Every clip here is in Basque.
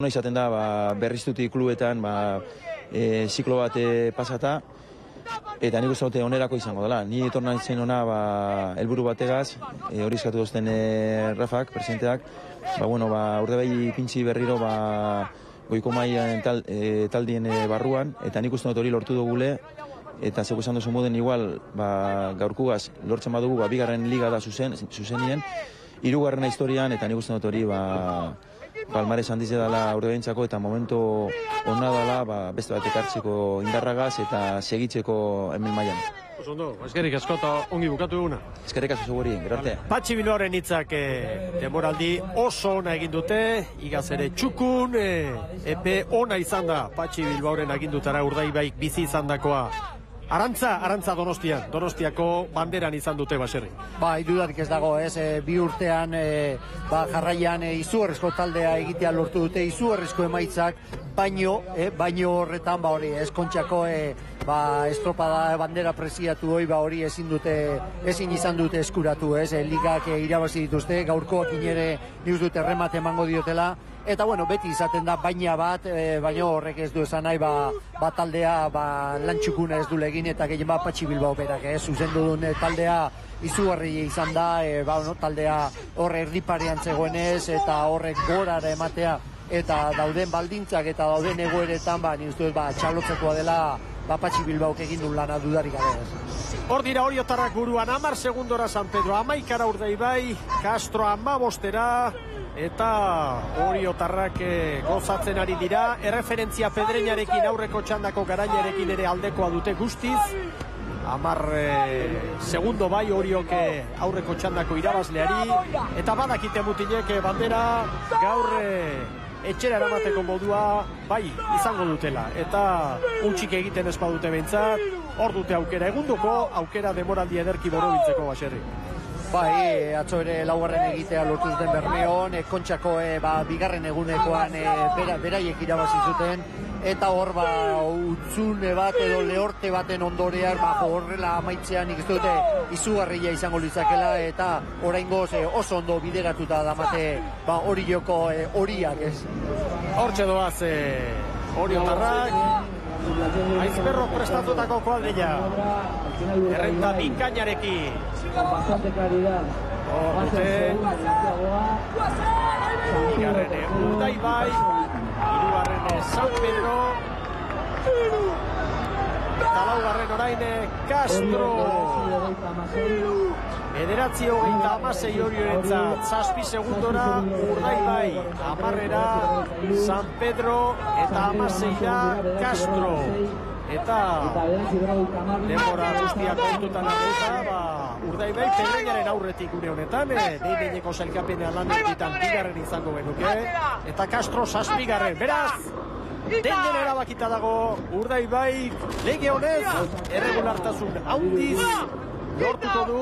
Izaten da berriztutik klubetan ziklo bat pasata, eta nik uste dute onerako izango dela. Ni etorna zen ona helburu bategaz, hori eskatu dozten Rafak, presidenteak, urde behi pintzi berriro goiko mailan taldien barruan, eta nik uste dut hori lortu dugule, eta zeko esan duzu moden igual gaurkugaz lortzen badugu bigarren liga da zuzenien, hirugarrena historian, eta nik uste dut hori palmares handiz dela urdebentzako eta momentu ona dela beste bat ekartzeko indarragaz eta segitzeko hemen mailan. Ondo, eskerrik asko eta ongi bukatu eguna. Eskerrik asko zuguri, gerarte. Patxi Bilbaoren hitzak denboraldi oso ona egin dute, igaz ere txukun, epe ona izan da Patxi Bilbaoren agindutara Urdaibaik bizi izan dakoa. Arantza Donostiako banderan izan dute baserri. Dudarik ez dago, bi urtean jarraian izugarrizko taldea egitea lortu dute, izugarrizko emaitzak, baino horretan Kontxako estropada bandera presiatu hori ezin izan dute eskuratu, ligak irabazi dituzte, gaurkoak inere niuz dute erremate emango diotela, eta beti izaten da baina horrek ez du esan nahi taldea lantxukuna ez du legin eta gehien Patxi Bilbao berak, zuzendu duen taldea izugarri izan da, taldea horre erdiparean zegoenez eta horrek gorara ematea eta dauden baldintzak eta dauden egoeretan txalotzekoa dela Patxi Bilbaok egin duen lana dudarik gabe. Hor dira Oriotarrak buruan, 10 segundora San Pedro, 11 Urdaibai, Castro 15 eta Oriotarrak gozatzen ari dira, erreferentzia Pedreñarekin aurreko txandako garaiarekin ere aldekoa dute guztiz, 10 segundo Oriok aurreko txandako irabazleari, eta badakite mutilek bandera gaur etxera eramateko modua izango dutela, eta utxik egiten ez badute behintzat, hor dute aukera, egundoko aukera demoraldi ederki borobiltzeko baserri. Atzo ere laugarren egitea lortu zuten Bermeon, Kontxako bigarren egunekoan beraiek irabazi zuten, eta hor utzune bat edo lehorte baten ondorean horrela amaitzean nik ez dute izugarria izango litzakela, eta oraingoz oso ondo bideratuta damate Orioko horiak ez. Hortxe doaz Oriotarrak, Aizperro prestatutako kuadrilla, errenta binkainarekin. Hor dute, bigarrene Urdaibai, hirugarrene San Pedro, eta laugarren orain Castro. 9:26 Oriorentzat, 7 segundora Urdaibai, 10 San Pedro eta 16 Castro. Eta denbora guztiak kontutan hartuta, Urdaibai Pedreñaren aurretik gure honetan, behin-behineko sailkapenean lan erditan bigarren izango genuke, eta Castro 7. Beraz, den erabakita dago Urdaibai lege honez, erregulartasun handiz, lortuko du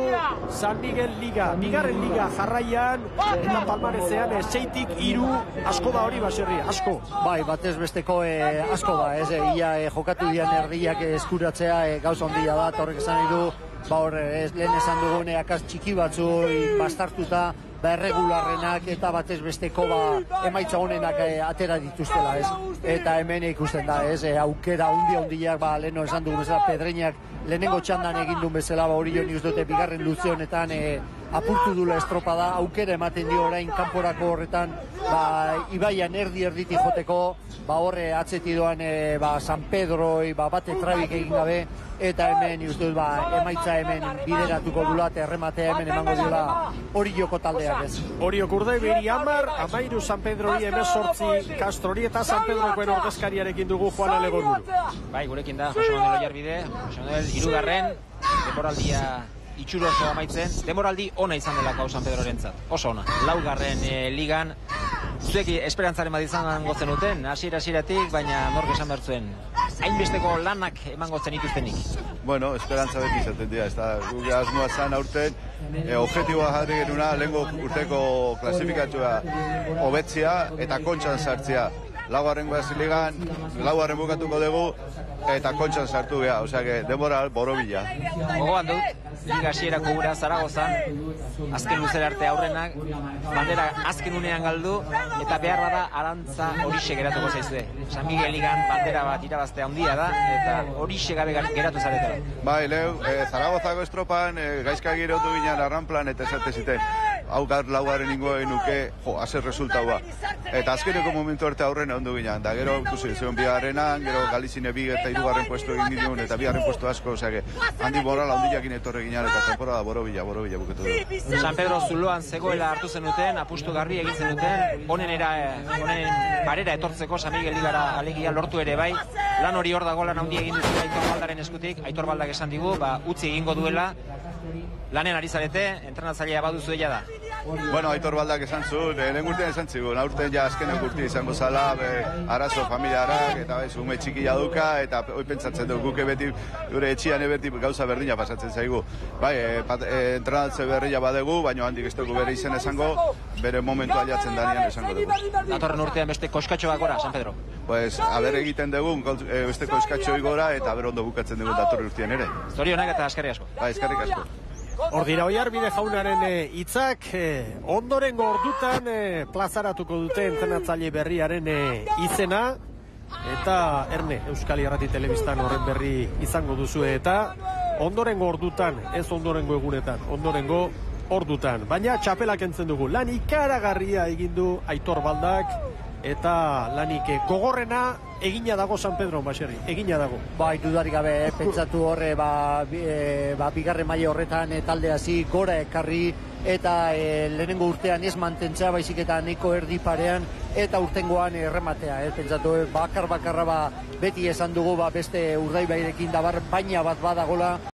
San Miguel Liga, bigarren liga jarraian, eta palmarezean 6-3 asko da hori baserri, asko. Batez besteko asko da, ia jokatu dian erdiak eskuratzea gauza ondia da, horrek esan nahi du, lehen esan dugun akaz txiki batzu bastartuta, erregularrenak eta batez besteko emaitza honenak atera dituztela, eta hemen ikusten da, aukera handiak, lehen esan dugun bezala Pedreñak lehenengo txandan egin duen bezala, hori jo niuz dute bigarren luze honetan apurtu dula estropada, aukera ematen dio orain kanporako horretan, ibaian erditik joteko, horre atzeti doan San Pedroi, bate trabik egin gabe, eta hemen dut emaitza hemen bideratuko dula, eta errematea hemen emango dula Orioko taldeak ez. Oriok Urdaibai 10, San Pedroi 18, Castrori eta San Pedrokoen ordezkariarekin dugu Juan Alegoruru. Gurekin da Jose Manuel Oiarbide, Jose Manuel hirugarren, denboraldia itxuro oso amaitzen, demoraldi ona izan delako San Pedrorentzat, oso ona. Laugarren ligan, zuek esperantzaren bat izan gotzen duten, hasieratik, baina nork esan behar zuen, hainbesteko lanak emango zen ituztenik. Esperantza beti izaten dira, ez da, gure asmoa zan aurten, objektiboa jarri genuna, lehenko urteko klasifikatua hobetzea eta Kontxan sartzea. laugarren ligan, laugarren bukatuko dugu, eta kontxan sartu geha, osea, denbora borobila. Gogoan dut, liga hasierako gura Zaragozan, azken luzera arte aurrenak, bandera azken unean galdu, eta behar bada arantza horixe geratuko zaizue. San Miguel ligan bandera bat irabaztea handia da, eta horixe gabe geratu zaretela. Bai, leu, Zaragozako estropan, gaizka gire otu ginen arranplan, eta esate ziten, hau laugarren ingoen nuke, hazer resultaua. Eta azkeneko momentu arte aurrena ondu ginen, da gero, ikusi, zegoen bigarrenan, gero Galizine bi eta hirugarren puesto egin ginen, eta bigarren puesto asko, osea, handi morala handiakin etorre ginen, eta temporada borobila buketu du. San Pedro zuloan zegoela hartu zenuten, apustu garbi egin zenuten, honen parera etortzeko San Miguel ligara alegia lortu ere bai, lan hori hor dago, lan handi egin duzu Aitor Baldaren eskutik, Aitor Baldak esan digu, utzi egingo duela, lanen ari zarete, entrenatzailea baduzu ella da. Bueno, Aitor Baldak esan zu, lehen urtean esan zigun, aurten ja azkenek urte izango zala, arazo familiarak, eta ume txikia duka, eta hoi pentsatzen dugu, guke beti, gure etxian beti gauza berdina pasatzen zaigu. Bai, entrenatze berria badegu, baina handik ez dugu bere izen esango, bere momentu aliatzen danean esango dugu. Datorren urtean beste koskatxoak gora, San Pedro? Pues, aber egiten dugu, beste koskatxoi gora, eta aber ondo bukatzen dugu datorren urtean ere. Zorionak eta eskerrik asko. Bai, eskerrik asko. Hor dira Oiarbide jaunaren hitzak, ondorengo ordutan plazaratuko dute entrenatzaile berriaren izena, eta erne Euskal Irrati Telebistan horren berri izango duzue, eta ondorengo ordutan, ez ondorengo egunetan, ondorengo ordutan. Baina txapelak entzen dugu, lan ikaragarria egin du Aitor Baldak, eta lanik gogorrena egina dago San Pedro, Baserri, egina dago. Bai, dudarik gabe, pentsatu horre, bigarren maila horretan talde hasi gora ekarri, eta lehenengo urtean ez mantentzea, baizik eta neko erdi parean, eta urtengoan errematea, pentsatu bakarra beti esan dugu, beste Urdaibairekin dabar baina bat badagola,